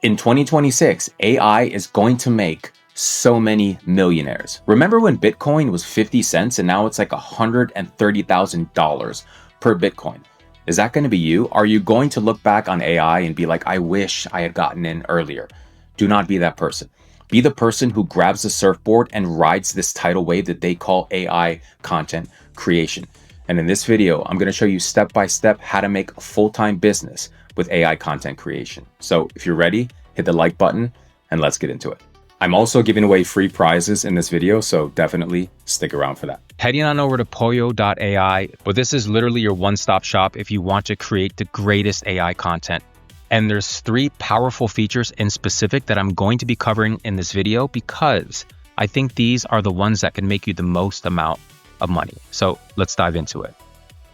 In 2026, AI is going to make so many millionaires. Remember when Bitcoin was 50 cents and now it's like $130,000 per Bitcoin? Is that going to be you? Are you going to look back on AI and be like, I wish I had gotten in earlier? Do not be that person. Be the person who grabs the surfboard and rides this tidal wave that they call AI content creation. And in this video, I'm going to show you step by step how to make a full-time business with AI content creation. So if you're ready, hit the like button and let's get into it. I'm also giving away free prizes in this video, so definitely stick around for that. Heading on over to Pollo AI, but this is literally your one-stop shop if you want to create the greatest AI content. And there's 3 powerful features in specific that I'm going to be covering in this video because I think these are the ones that can make you the most amount of money. So let's dive into it.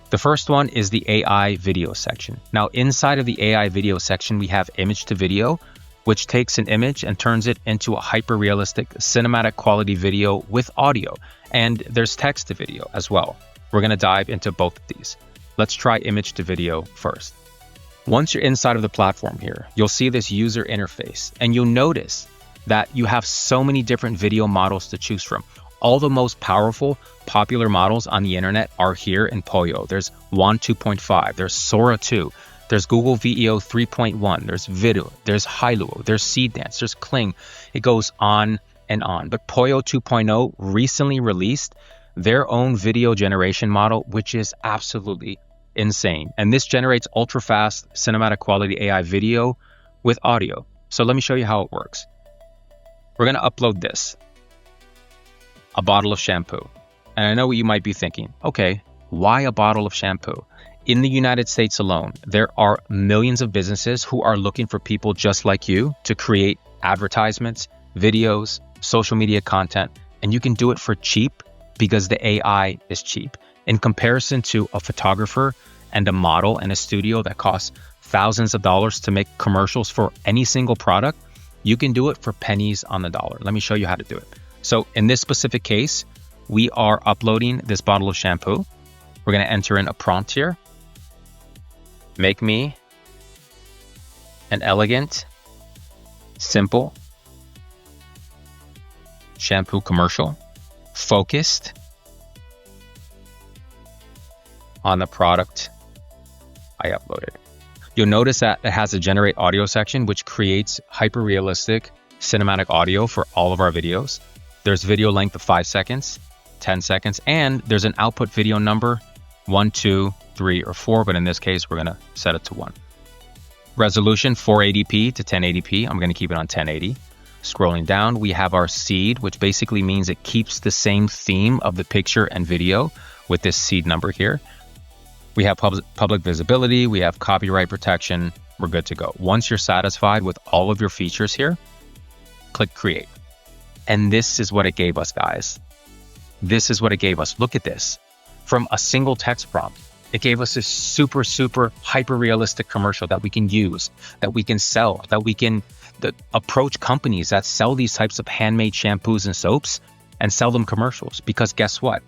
The first one is the AI video section. Now, inside of the AI video section, we have image to video, which takes an image and turns it into a hyper-realistic cinematic quality video with audio. And there's text to video as well. We're going to dive into both of these. Let's try image to video first. Once you're inside of the platform here, you'll see this user interface, and you'll notice that you have so many different video models to choose from. All the most powerful, popular models on the internet are here in Pollo. There's WAN 2.5, there's Sora 2, there's Google VEO 3.1, there's Video, there's Hailuo, there's Seedance, there's Kling. It goes on and on. But Pollo 2.0 recently released their own video generation model, which is absolutely insane. And this generates ultra-fast cinematic quality AI video with audio. So let me show you how it works. We're going to upload this. A bottle of shampoo. And I know what you might be thinking, okay, why a bottle of shampoo? In the United States alone, there are millions of businesses who are looking for people just like you to create advertisements, videos, social media content, and you can do it for cheap because the AI is cheap. In comparison to a photographer and a model and a studio that costs thousands of dollars to make commercials for any single product, you can do it for pennies on the dollar. Let me show you how to do it. So in this specific case, we are uploading this bottle of shampoo. We're going to enter in a prompt here. Make me an elegant, simple shampoo commercial focused on the product I uploaded. You'll notice that it has a generate audio section, which creates hyper-realistic cinematic audio for all of our videos. There's video length of 5 seconds, 10 seconds, and there's an output video number, 1, 2, 3, or 4, but in this case, we're gonna set it to 1. Resolution 480p to 1080p. I'm gonna keep it on 1080. Scrolling down, we have our seed, which basically means it keeps the same theme of the picture and video with this seed number here. We have public visibility, we have copyright protection, we're good to go. Once you're satisfied with all of your features here, click create. And this is what it gave us, guys. This is what it gave us. Look at this. From a single text prompt, it gave us this super, super hyper-realistic commercial that we can use, that we can sell, that we can approach companies that sell these types of handmade shampoos and soaps and sell them commercials. Because guess what?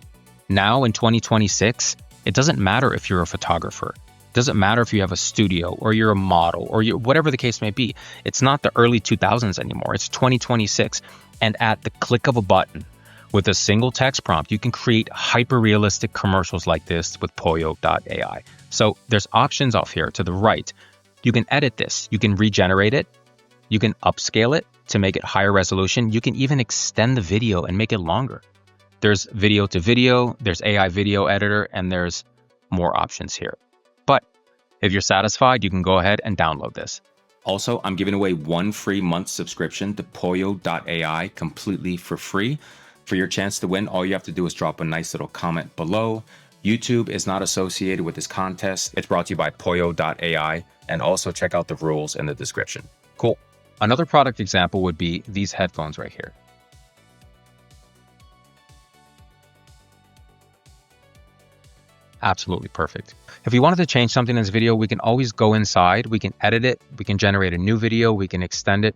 Now in 2026, it doesn't matter if you're a photographer. It doesn't matter if you have a studio or you're a model or whatever the case may be. It's not the early 2000s anymore. It's 2026. And at the click of a button, with a single text prompt, you can create hyper-realistic commercials like this with Pollo AI. So there's options off here to the right. You can edit this. You can regenerate it. You can upscale it to make it higher resolution. You can even extend the video and make it longer. There's video to video, there's AI video editor, and there's more options here. But if you're satisfied, you can go ahead and download this. Also, I'm giving away 1 free month subscription to Pollo AI completely for free. For your chance to win, all you have to do is drop a nice little comment below. YouTube is not associated with this contest. It's brought to you by Pollo AI, and also check out the rules in the description. Cool. Another product example would be these headphones right here. Absolutely perfect. If we wanted to change something in this video, we can always go inside, we can edit it, we can generate a new video, we can extend it.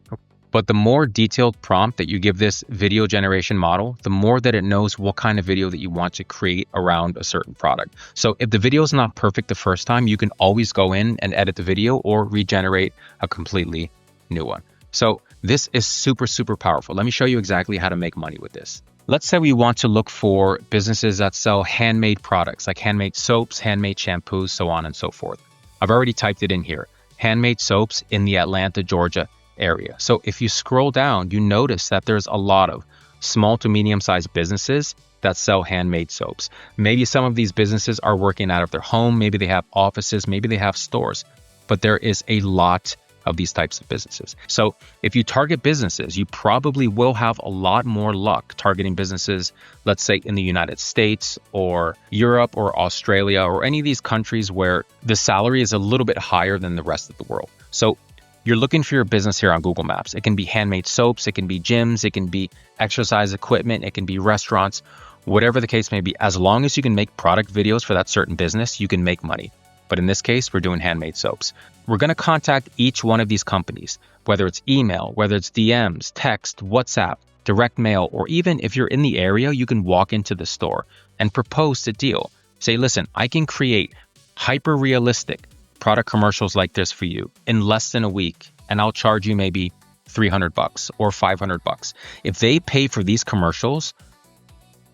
But the more detailed prompt that you give this video generation model, the more that it knows what kind of video that you want to create around a certain product. So if the video is not perfect the first time, you can always go in and edit the video or regenerate a completely new one. So this is super, super powerful. Let me show you exactly how to make money with this. Let's say we want to look for businesses that sell handmade products like handmade soaps, handmade shampoos, so on and so forth. I've already typed it in here. Handmade soaps in the Atlanta, Georgia area. So if you scroll down, you notice that there's a lot of small to medium-sized businesses that sell handmade soaps. Maybe some of these businesses are working out of their home. Maybe they have offices. Maybe they have stores. But there is a lot of these types of businesses. So if you target businesses, you probably will have a lot more luck targeting businesses, let's say in the United States or Europe or Australia or any of these countries where the salary is a little bit higher than the rest of the world. So you're looking for your business here on Google Maps. It can be handmade soaps, it can be gyms, it can be exercise equipment, it can be restaurants, whatever the case may be. As long as you can make product videos for that certain business, you can make money. But in this case, we're doing handmade soaps. We're going to contact each one of these companies, whether it's email, whether it's DMs, text, WhatsApp, direct mail, or even if you're in the area, you can walk into the store and propose a deal. Say, listen, I can create hyper-realistic product commercials like this for you in less than a week, and I'll charge you maybe $300 or $500. If they pay for these commercials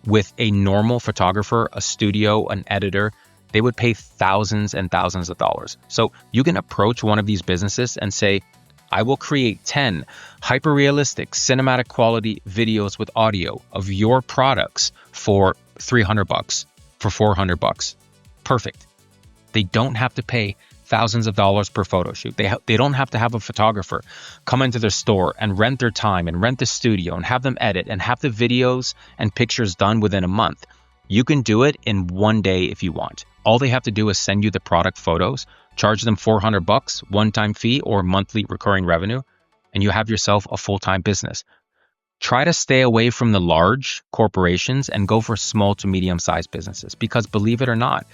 with a normal photographer, a studio, an editor, they would pay thousands and thousands of dollars. So you can approach one of these businesses and say, I will create 10 hyper-realistic cinematic quality videos with audio of your products for $300, for $400. Perfect. They don't have to pay thousands of dollars per photo shoot. They don't have to have a photographer come into their store and rent their time and rent the studio and have them edit and have the videos and pictures done within a month. You can do it in one day if you want. All they have to do is send you the product photos, charge them $400, one-time fee or monthly recurring revenue, and you have yourself a full-time business. Try to stay away from the large corporations and go for small to medium-sized businesses because believe it or not,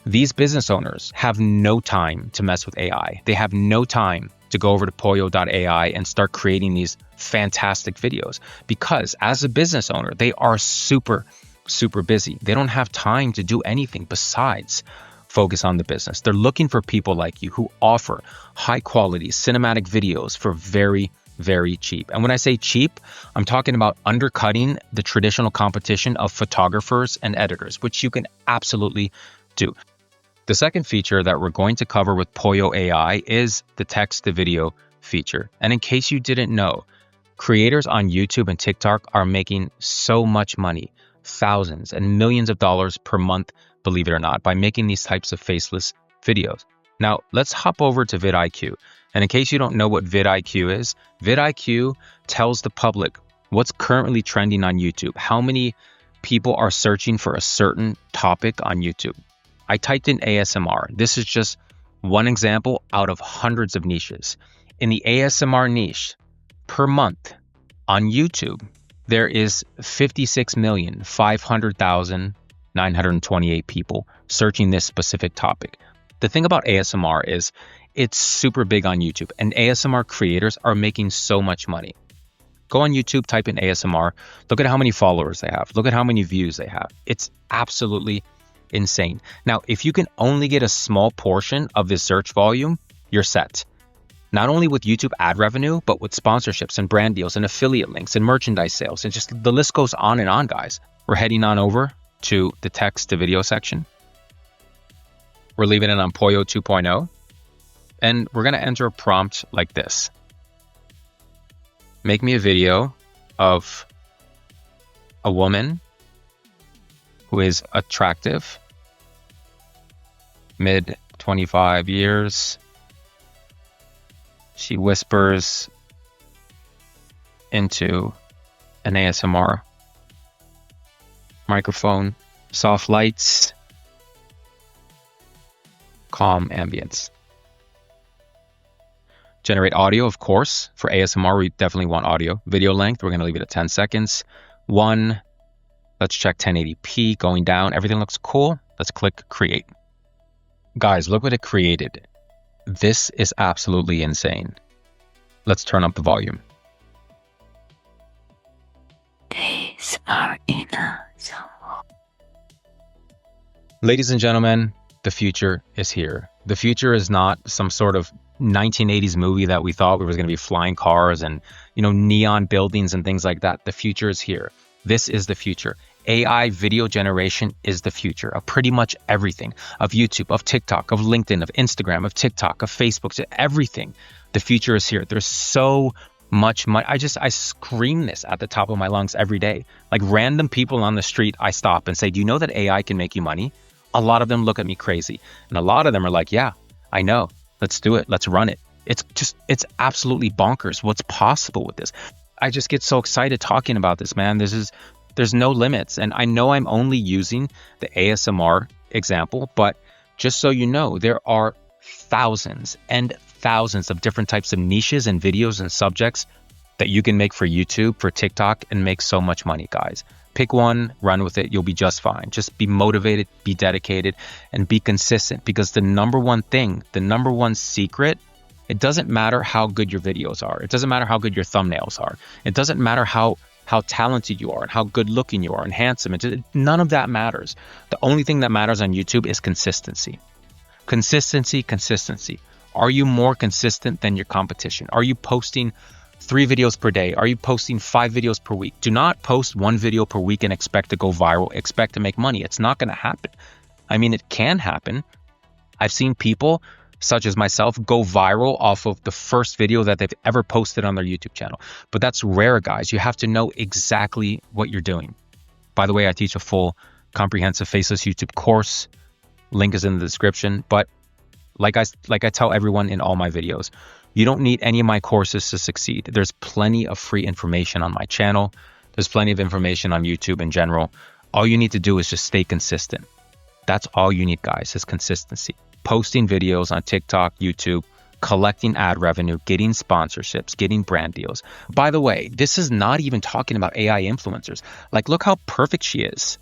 these business owners have no time to mess with AI. They have no time to go over to Pollo AI and start creating these fantastic videos because as a business owner, they are super busy. They don't have time to do anything besides focus on the business. They're looking for people like you who offer high quality cinematic videos for very, very cheap. And when I say cheap, I'm talking about undercutting the traditional competition of photographers and editors, which you can absolutely do. The second feature that we're going to cover with Pollo AI is the text to video feature. And in case you didn't know, creators on YouTube and TikTok are making so much money, thousands and millions of dollars per month, believe it or not, by making these types of faceless videos. Now, let's hop over to vidIQ. And in case you don't know what vidIQ is, vidIQ tells the public what's currently trending on YouTube, how many people are searching for a certain topic on YouTube. I typed in ASMR. This is just one example out of hundreds of niches. In the ASMR niche, per month on YouTube, there is 56,500,928 people searching this specific topic. The thing about ASMR is it's super big on YouTube, and ASMR creators are making so much money. Go on YouTube, type in ASMR, look at how many followers they have, look at how many views they have. It's absolutely insane. Now, if you can only get a small portion of this search volume, you're set. Not only with YouTube ad revenue, but with sponsorships and brand deals and affiliate links and merchandise sales, and just the list goes on and on, guys. We're heading on over to the text to video section. We're leaving it on Pollo 2.0, and we're going to enter a prompt like this. Make me a video of a woman who is attractive, mid 25 years. She whispers into an ASMR microphone, soft lights, calm ambience. Generate audio, of course. For ASMR, we definitely want audio. Video length, we're going to leave it at 10 seconds. Let's check 1080p going down. Everything looks cool. Let's click create. Guys, look what it created. This is absolutely insane. Let's turn up the volume. These are enough. Ladies and gentlemen, the future is here. The future is not some sort of 1980s movie that we thought was going to be flying cars and, neon buildings and things like that. The future is here. This is the future. AI video generation is the future of pretty much everything, of YouTube, of TikTok, of LinkedIn, of Instagram, of TikTok, of Facebook, to everything. The future is here. There's so much money. I scream this at the top of my lungs every day. Like random people on the street, I stop and say, do you know that AI can make you money? A lot of them look at me crazy. And a lot of them are like, yeah, I know. Let's do it. Let's run it. It's absolutely bonkers what's possible with this. I just get so excited talking about this, man. There's no limits. And I know I'm only using the ASMR example, but just so you know, there are thousands and thousands of different types of niches and videos and subjects that you can make for YouTube, for TikTok, and make so much money, guys. Pick one, run with it. You'll be just fine. Just be motivated, be dedicated, and be consistent, because the number one thing, the number one secret, it doesn't matter how good your videos are. It doesn't matter how good your thumbnails are. It doesn't matter how talented you are and how good looking you are and handsome. None of that matters. The only thing that matters on YouTube is consistency. Consistency. Are you more consistent than your competition? Are you posting 3 videos per day? Are you posting 5 videos per week? Do not post 1 video per week and expect to go viral, expect to make money. It's not going to happen. I mean, it can happen. I've seen people such as myself go viral off of the first video that they've ever posted on their YouTube channel. But that's rare, guys. You have to know exactly what you're doing. By the way, I teach a full comprehensive Faceless YouTube course. Link is in the description. But like I tell everyone in all my videos, you don't need any of my courses to succeed. There's plenty of free information on my channel. There's plenty of information on YouTube in general. All you need to do is just stay consistent. That's all you need, guys, is consistency. Posting videos on TikTok, YouTube, collecting ad revenue, getting sponsorships, getting brand deals. By the way, this is not even talking about AI influencers. Like, look how perfect she is.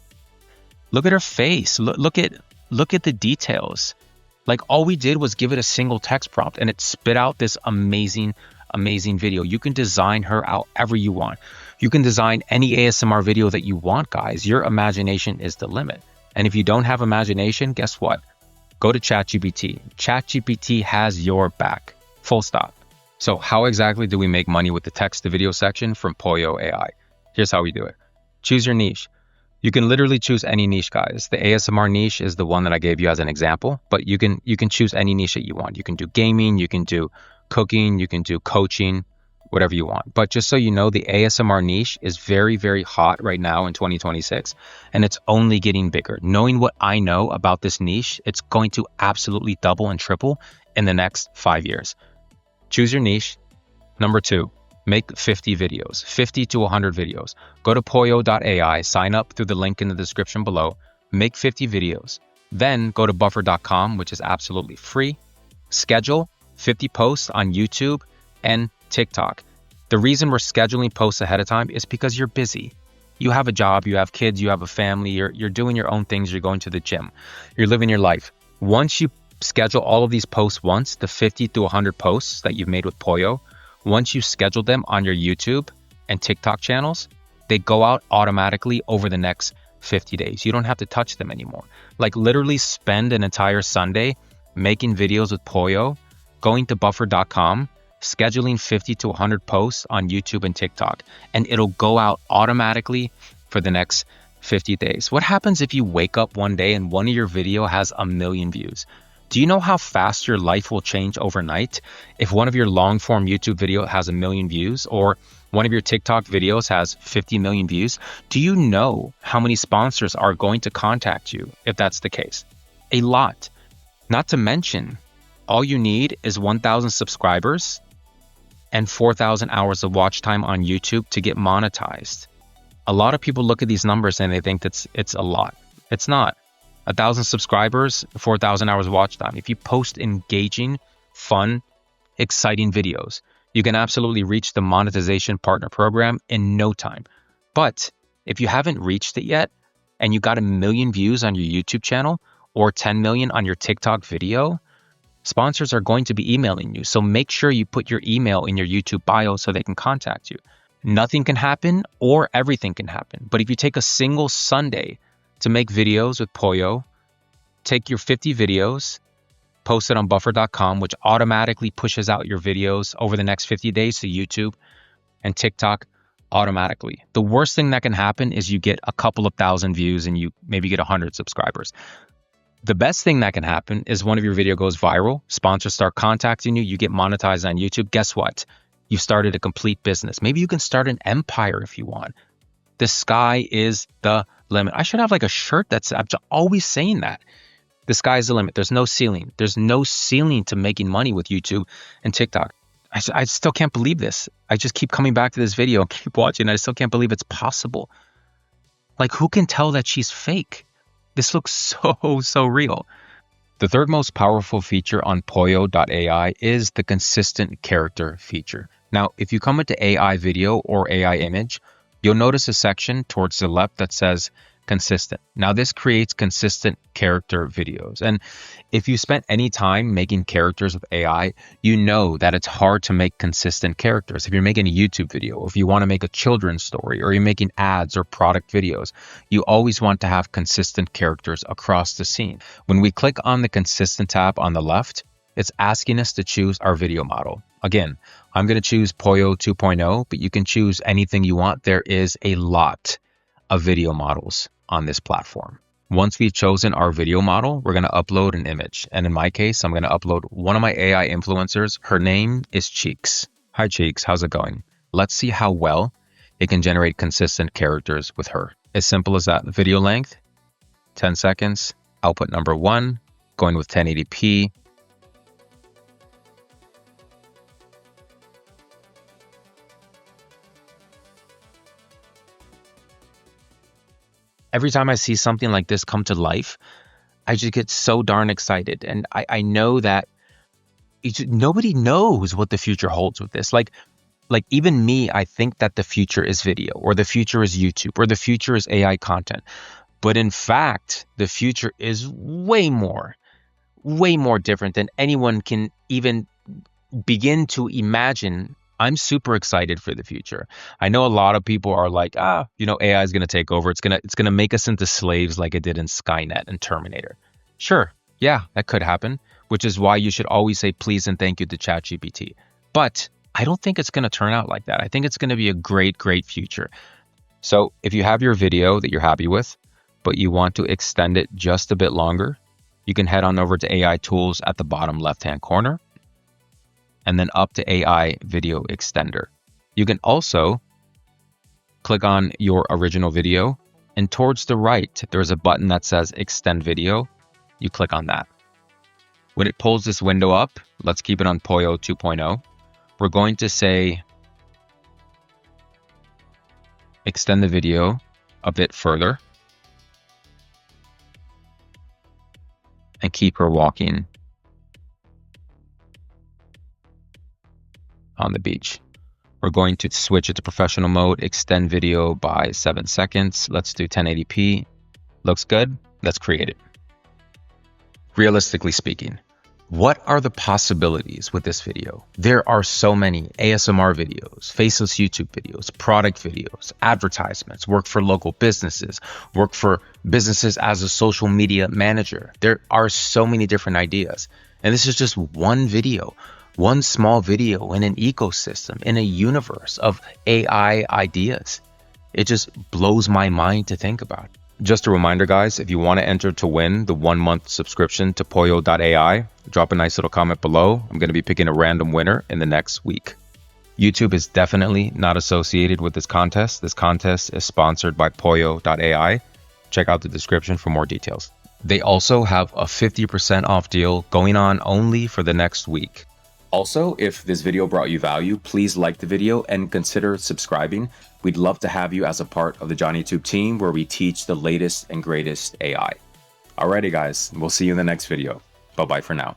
Look at her face. Look at the details. Like, all we did was give it a single text prompt and it spit out this amazing video. You can design her however you want. You can design any ASMR video that you want, guys. Your imagination is the limit. And if you don't have imagination, guess what? Go to ChatGPT. ChatGPT has your back. Full stop. So how exactly do we make money with the text to video section from Pollo AI? Here's how we do it. Choose your niche. You can literally choose any niche, guys. The ASMR niche is the one that I gave you as an example, but you can choose any niche that you want. You can do gaming, you can do cooking, you can do coaching, whatever you want. But just so you know, the ASMR niche is very, very hot right now in 2026, and it's only getting bigger. Knowing what I know about this niche, it's going to absolutely double and triple in the next 5 years. Choose your niche. Number 2. Make 50 videos, 50 to 100 videos. Go to Pollo AI, sign up through the link in the description below, make 50 videos. Then go to buffer.com, which is absolutely free. Schedule 50 posts on YouTube and TikTok. The reason we're scheduling posts ahead of time is because you're busy. You have a job, you have kids, you have a family, you're doing your own things, you're going to the gym, you're living your life. Once you schedule all of these posts once, the 50 to 100 posts that you've made with Pollo, once you schedule them on your YouTube and TikTok channels, they go out automatically over the next 50 days. You don't have to touch them anymore. Like, literally spend an entire Sunday making videos with Pollo, going to buffer.com, scheduling 50 to 100 posts on YouTube and TikTok, and it'll go out automatically for the next 50 days. What happens if you wake up one day and one of your video has 1 million views? Do you know how fast your life will change overnight if one of your long form YouTube video has 1 million views, or one of your TikTok videos has 50 million views? Do you know how many sponsors are going to contact you if that's the case? A lot. Not to mention, all you need is 1,000 subscribers and 4,000 hours of watch time on YouTube to get monetized. A lot of people look at these numbers and they think it's a lot. It's not. 1,000 subscribers, 4,000 hours of watch time. If you post engaging, fun, exciting videos, you can absolutely reach the monetization partner program in no time. But if you haven't reached it yet and you got 1 million views on your YouTube channel or 10 million on your TikTok video, sponsors are going to be emailing you. So make sure you put your email in your YouTube bio so they can contact you. Nothing can happen or everything can happen. But if you take a single Sunday to make videos with Pollo, take your 50 videos, post it on buffer.com, which automatically pushes out your videos over the next 50 days to YouTube and TikTok automatically. The worst thing that can happen is you get a couple of thousand views and you maybe get 100 subscribers. The best thing that can happen is one of your video goes viral, sponsors start contacting you, you get monetized on YouTube. Guess what? You started a complete business. Maybe you can start an empire if you want. The sky is the limit. I should have like a shirt I'm always saying that. The sky is the limit. There's no ceiling. There's no ceiling to making money with YouTube and TikTok. I still can't believe this. I just keep coming back to this video and keep watching. I still can't believe it's possible. Like, who can tell that she's fake? This looks so real. The third most powerful feature on Pollo AI is the consistent character feature. Now, if you come into AI video or AI image, you'll notice a section towards the left that says consistent. Now, this creates consistent character videos. And if you spent any time making characters with AI, you know that it's hard to make consistent characters. If you're making a YouTube video, if you want to make a children's story, or you're making ads or product videos, you always want to have consistent characters across the scene. When we click on the consistent tab on the left, it's asking us to choose our video model. Again, I'm going to choose Pollo 2.0, but you can choose anything you want. There is a lot of video models on this platform. Once we've chosen our video model, we're going to upload an image. And in my case, I'm going to upload one of my AI influencers. Her name is Cheeks. Hi, Cheeks. How's it going? Let's see how well it can generate consistent characters with her. As simple as that. Video length, 10 seconds. Output number 1, going with 1080p. Every time I see something like this come to life, I just get so darn excited. And I know that nobody knows what the future holds with this. Like even me, I think that the future is video, or the future is YouTube, or the future is AI content. But in fact, the future is way more different than anyone can even begin to imagine. I'm super excited for the future. I know a lot of people are like, AI is going to take over. It's going to make us into slaves like it did in Skynet and Terminator. Sure. Yeah, that could happen, which is why you should always say please and thank you to ChatGPT. But I don't think it's going to turn out like that. I think it's going to be a great future. So if you have your video that you're happy with, but you want to extend it just a bit longer, you can head on over to AI tools at the bottom left-hand corner, and then up to AI video extender. You can also click on your original video, and towards the right, there's a button that says extend video. You click on that. When it pulls this window up, let's keep it on Pollo 2.0. We're going to say extend the video a bit further and keep her walking on the beach. We're going to switch it to professional mode, extend video by 7 seconds. Let's do 1080p. Looks good. Let's create it. Realistically speaking, what are the possibilities with this video? There are so many ASMR videos, faceless YouTube videos, product videos, advertisements, work for local businesses, work for businesses as a social media manager. There are so many different ideas. And this is just one video. One small video in an ecosystem, in a universe of AI ideas. It just blows my mind to think about. Just a reminder, guys, if you want to enter to win the 1-month subscription to Pollo AI, drop a nice little comment below. I'm going to be picking a random winner in the next week. YouTube is definitely not associated with this contest. This contest is sponsored by Pollo AI. Check out the description for more details. They also have a 50% off deal going on only for the next week. Also, if this video brought you value, please like the video and consider subscribing. We'd love to have you as a part of the JohnnyTube team where we teach the latest and greatest AI. Alrighty guys, we'll see you in the next video. Bye-bye for now.